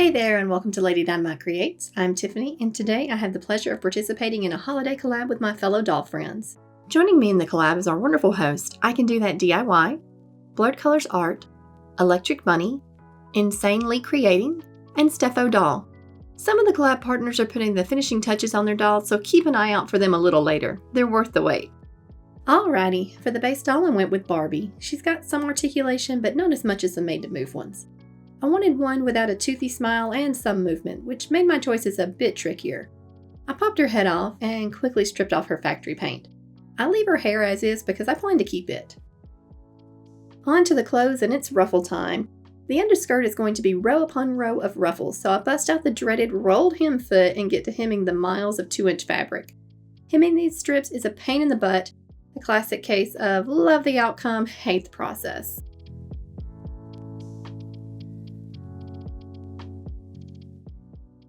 Hey there and welcome to Lady Dynamite Creates. I'm Tiffany and today I have the pleasure of participating in a holiday collab with my fellow doll friends. Joining me in the collab is our wonderful host, I Can Do That DIY, Blurred Colors Art, Electric Bunny, Insanely Creating, and Steffo Doll. Some of the collab partners are putting the finishing touches on their dolls, so keep an eye out for them a little later. They're worth the wait. Alrighty, for the base doll I went with Barbie. She's got some articulation, but not as much as the Made to Move ones. I wanted one without a toothy smile and some movement, which made my choices a bit trickier. I popped her head off and quickly stripped off her factory paint. I leave her hair as is because I plan to keep it. On to the clothes and it's ruffle time. The underskirt is going to be row upon row of ruffles, so I bust out the dreaded rolled hem foot and get to hemming the miles of 2-inch fabric. Hemming these strips is a pain in the butt, a classic case of love the outcome, hate the process.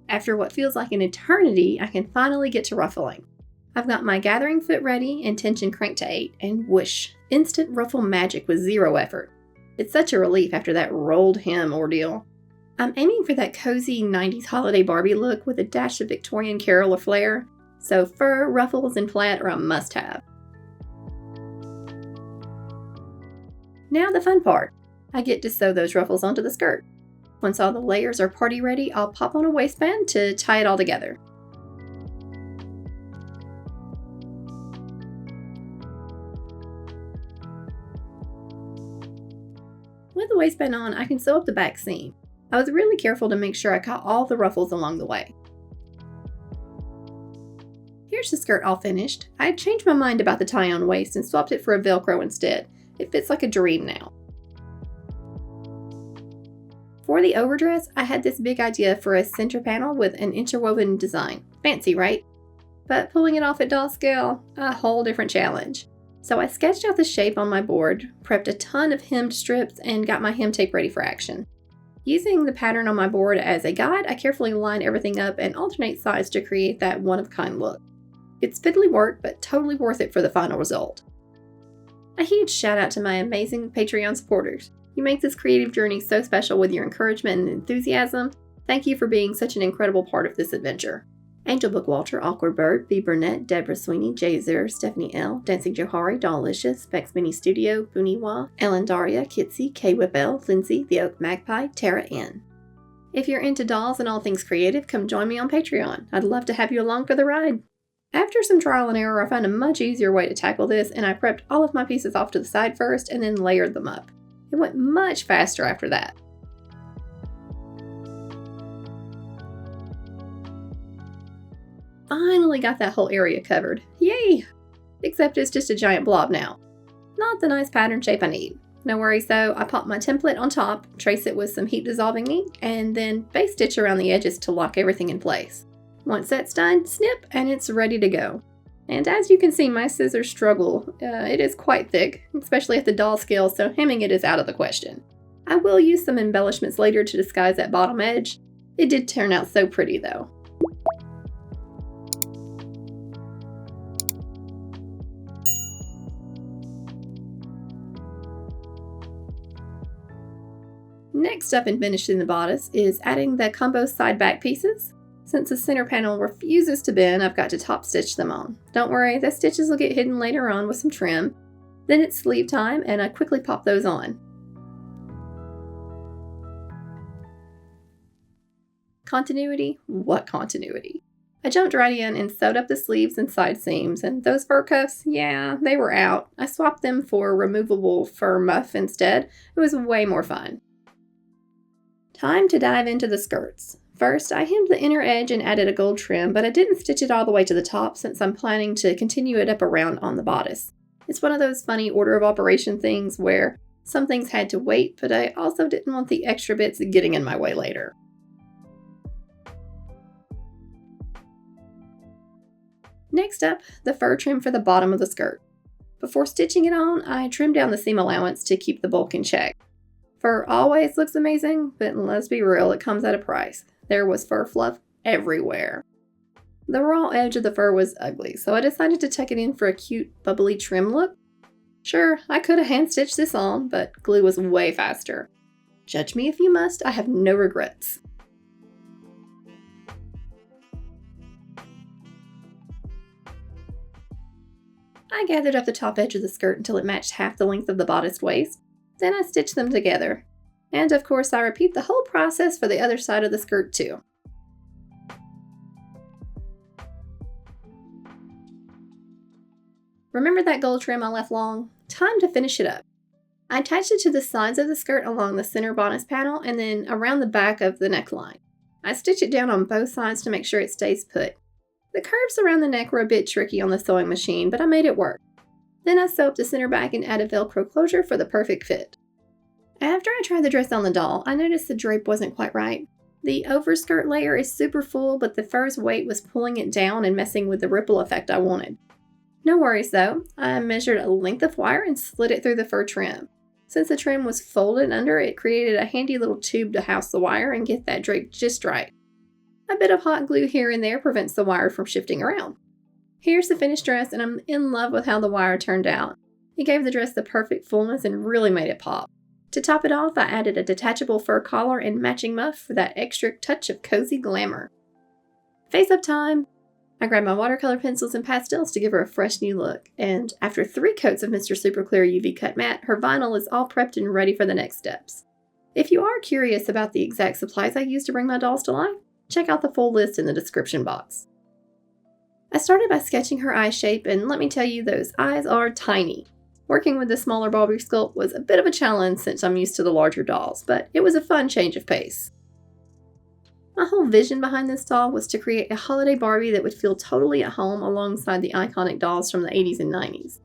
After what feels like an eternity, I can finally get to ruffling. I've got my gathering foot ready and tension cranked to 8, and whoosh, instant ruffle magic with zero effort. It's such a relief after that rolled hem ordeal. I'm aiming for that cozy 90s holiday Barbie look with a dash of Victorian Carol or flair, so fur, ruffles, and plaid are a must-have. Now the fun part. I get to sew those ruffles onto the skirt. Once all the layers are party ready, I'll pop on a waistband to tie it all together. With the waistband on, I can sew up the back seam. I was really careful to make sure I caught all the ruffles along the way. Here's the skirt all finished. I changed my mind about the tie-on waist and swapped it for a Velcro instead. It fits like a dream now. For the overdress, I had this big idea for a center panel with an interwoven design. Fancy, right? But pulling it off at doll scale, a whole different challenge. So I sketched out the shape on my board, prepped a ton of hemmed strips, and got my hem tape ready for action. Using the pattern on my board as a guide, I carefully line everything up and alternate sides to create that one-of-a-kind look. It's fiddly work, but totally worth it for the final result. A huge shout out to my amazing Patreon supporters. You make this creative journey so special with your encouragement and enthusiasm. Thank you for being such an incredible part of this adventure. Angel Bookwalter, Awkward Bird, B. Burnett, Deborah Sweeney, Jay Zer, Stephanie L., Dancing Johari, Dollicious, Bex Mini Studio, Buniwa, Ellen Daria, Kitsy, K. Whipple, Lindsay, The Oak Magpie, Tara N. If you're into dolls and all things creative, come join me on Patreon. I'd love to have you along for the ride. After some trial and error, I found a much easier way to tackle this, and I prepped all of my pieces off to the side first and then layered them up. It went much faster after that. Finally got that whole area covered. Yay! Except it's just a giant blob now. Not the nice pattern shape I need. No worries though, I pop my template on top, trace it with some heat dissolving ink, and then base stitch around the edges to lock everything in place. Once that's done, snip, and it's ready to go. And as you can see, my scissors struggle. It is quite thick, especially at the doll scale, so hemming it is out of the question. I will use some embellishments later to disguise that bottom edge. It did turn out so pretty though. Next up in finishing the bodice is adding the combo side back pieces. Since the center panel refuses to bend, I've got to top stitch them on. Don't worry, the stitches will get hidden later on with some trim. Then it's sleeve time and I quickly pop those on. Continuity? What continuity? I jumped right in and sewed up the sleeves and side seams, and those fur cuffs, yeah, they were out. I swapped them for a removable fur muff instead. It was way more fun. Time to dive into the skirts. First, I hemmed the inner edge and added a gold trim, but I didn't stitch it all the way to the top since I'm planning to continue it up around on the bodice. It's one of those funny order of operation things where some things had to wait, but I also didn't want the extra bits getting in my way later. Next up, the fur trim for the bottom of the skirt. Before stitching it on, I trimmed down the seam allowance to keep the bulk in check. Fur always looks amazing, but let's be real, it comes at a price. There was fur fluff everywhere. The raw edge of the fur was ugly, so I decided to tuck it in for a cute, bubbly trim look. Sure, I could have hand-stitched this on, but glue was way faster. Judge me if you must, I have no regrets. I gathered up the top edge of the skirt until it matched half the length of the bodice waist. Then I stitched them together. And of course I repeat the whole process for the other side of the skirt too. Remember that gold trim I left long? Time to finish it up. I attached it to the sides of the skirt along the center bodice panel and then around the back of the neckline. I stitched it down on both sides to make sure it stays put. The curves around the neck were a bit tricky on the sewing machine, but I made it work. Then I sewed up the center back and added Velcro closure for the perfect fit. After I tried the dress on the doll, I noticed the drape wasn't quite right. The overskirt layer is super full, but the fur's weight was pulling it down and messing with the ripple effect I wanted. No worries though, I measured a length of wire and slid it through the fur trim. Since the trim was folded under, it created a handy little tube to house the wire and get that drape just right. A bit of hot glue here and there prevents the wire from shifting around. Here's the finished dress, and I'm in love with how the wire turned out. It gave the dress the perfect fullness and really made it pop. To top it off, I added a detachable fur collar and matching muff for that extra touch of cozy glamour. Face up time! I grabbed my watercolor pencils and pastels to give her a fresh new look, and after 3 coats of Mr. Super Clear UV Cut Matte, her vinyl is all prepped and ready for the next steps. If you are curious about the exact supplies I used to bring my dolls to life, check out the full list in the description box. I started by sketching her eye shape, and let me tell you, those eyes are tiny. Working with the smaller Barbie sculpt was a bit of a challenge since I'm used to the larger dolls, but it was a fun change of pace. My whole vision behind this doll was to create a holiday Barbie that would feel totally at home alongside the iconic dolls from the 80s and 90s.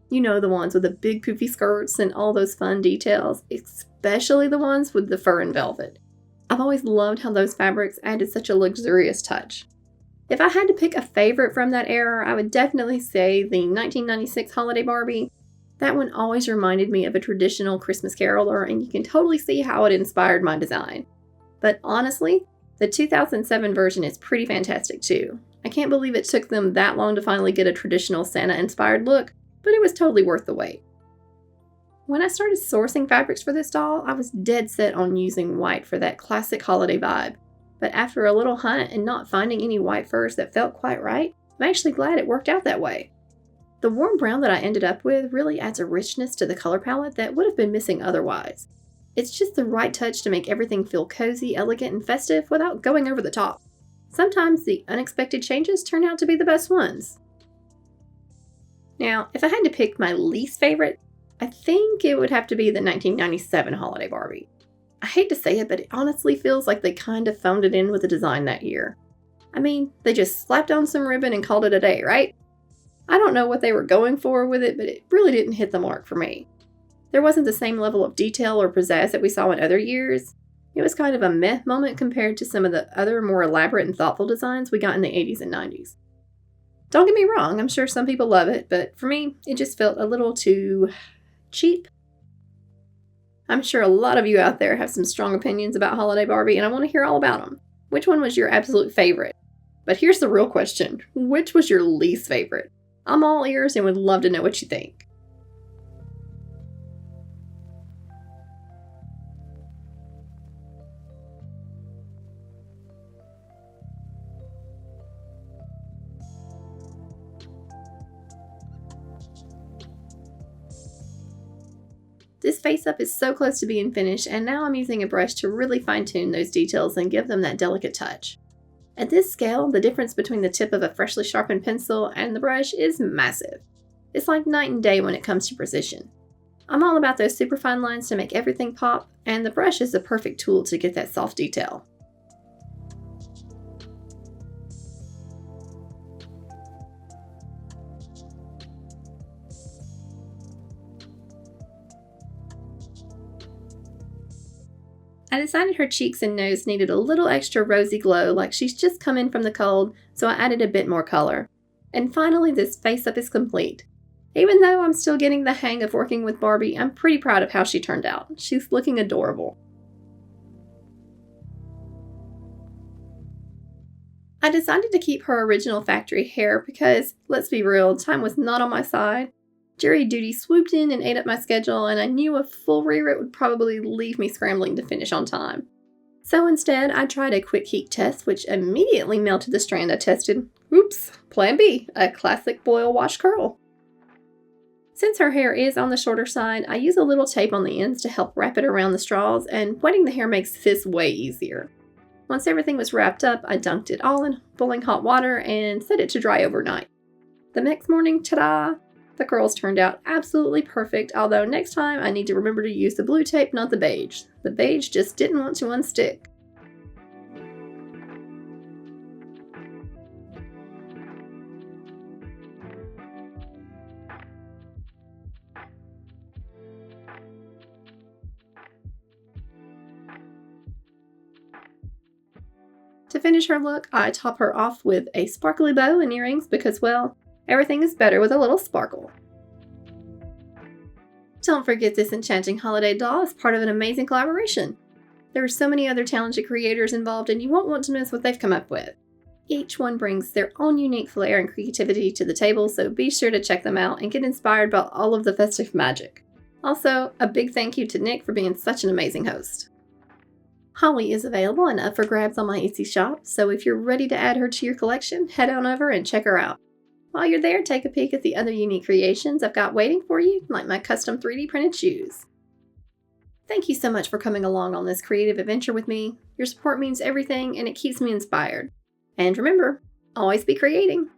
You know, the ones with the big poofy skirts and all those fun details, especially the ones with the fur and velvet. I've always loved how those fabrics added such a luxurious touch. If I had to pick a favorite from that era, I would definitely say the 1996 holiday Barbie. That one always reminded me of a traditional Christmas caroler, and you can totally see how it inspired my design. But honestly, the 2007 version is pretty fantastic too. I can't believe it took them that long to finally get a traditional Santa-inspired look, but it was totally worth the wait. When I started sourcing fabrics for this doll, I was dead set on using white for that classic holiday vibe. But after a little hunt and not finding any white furs that felt quite right, I'm actually glad it worked out that way. The warm brown that I ended up with really adds a richness to the color palette that would have been missing otherwise. It's just the right touch to make everything feel cozy, elegant, and festive without going over the top. Sometimes the unexpected changes turn out to be the best ones. Now, if I had to pick my least favorite, I think it would have to be the 1997 holiday Barbie. I hate to say it, but it honestly feels like they kind of phoned it in with the design that year. I mean, they just slapped on some ribbon and called it a day, right? I don't know what they were going for with it, but it really didn't hit the mark for me. There wasn't the same level of detail or pizzazz that we saw in other years. It was kind of a meh moment compared to some of the other more elaborate and thoughtful designs we got in the 80s and 90s. Don't get me wrong, I'm sure some people love it, but for me, it just felt a little too cheap. I'm sure a lot of you out there have some strong opinions about Holiday Barbie, and I want to hear all about them. Which one was your absolute favorite? But here's the real question. Which was your least favorite? I'm all ears and would love to know what you think. This face-up is so close to being finished, and now I'm using a brush to really fine-tune those details and give them that delicate touch. At this scale, the difference between the tip of a freshly sharpened pencil and the brush is massive. It's like night and day when it comes to precision. I'm all about those super fine lines to make everything pop, and the brush is the perfect tool to get that soft detail. I decided her cheeks and nose needed a little extra rosy glow, like she's just come in from the cold, so I added a bit more color. And finally, this face-up is complete. Even though I'm still getting the hang of working with Barbie, I'm pretty proud of how she turned out. She's looking adorable. I decided to keep her original factory hair because, let's be real, time was not on my side. Jury duty swooped in and ate up my schedule, and I knew a full rewrite would probably leave me scrambling to finish on time. So instead, I tried a quick heat test, which immediately melted the strand I tested. Oops, plan B, a classic boil wash curl. Since her hair is on the shorter side, I use a little tape on the ends to help wrap it around the straws, and wetting the hair makes this way easier. Once everything was wrapped up, I dunked it all in boiling hot water and set it to dry overnight. The next morning, ta-da! The curls turned out absolutely perfect, although next time I need to remember to use the blue tape, not the beige. The beige just didn't want to unstick. To finish her look, I top her off with a sparkly bow and earrings because, well, everything is better with a little sparkle. Don't forget this enchanting holiday doll is part of an amazing collaboration. There are so many other talented creators involved and you won't want to miss what they've come up with. Each one brings their own unique flair and creativity to the table, so be sure to check them out and get inspired by all of the festive magic. Also, a big thank you to Nick for being such an amazing host. Holly is available and up for grabs on my Etsy shop, so if you're ready to add her to your collection, head on over and check her out. While you're there, take a peek at the other unique creations I've got waiting for you, like my custom 3D printed shoes. Thank you so much for coming along on this creative adventure with me. Your support means everything and it keeps me inspired. And remember, always be creating.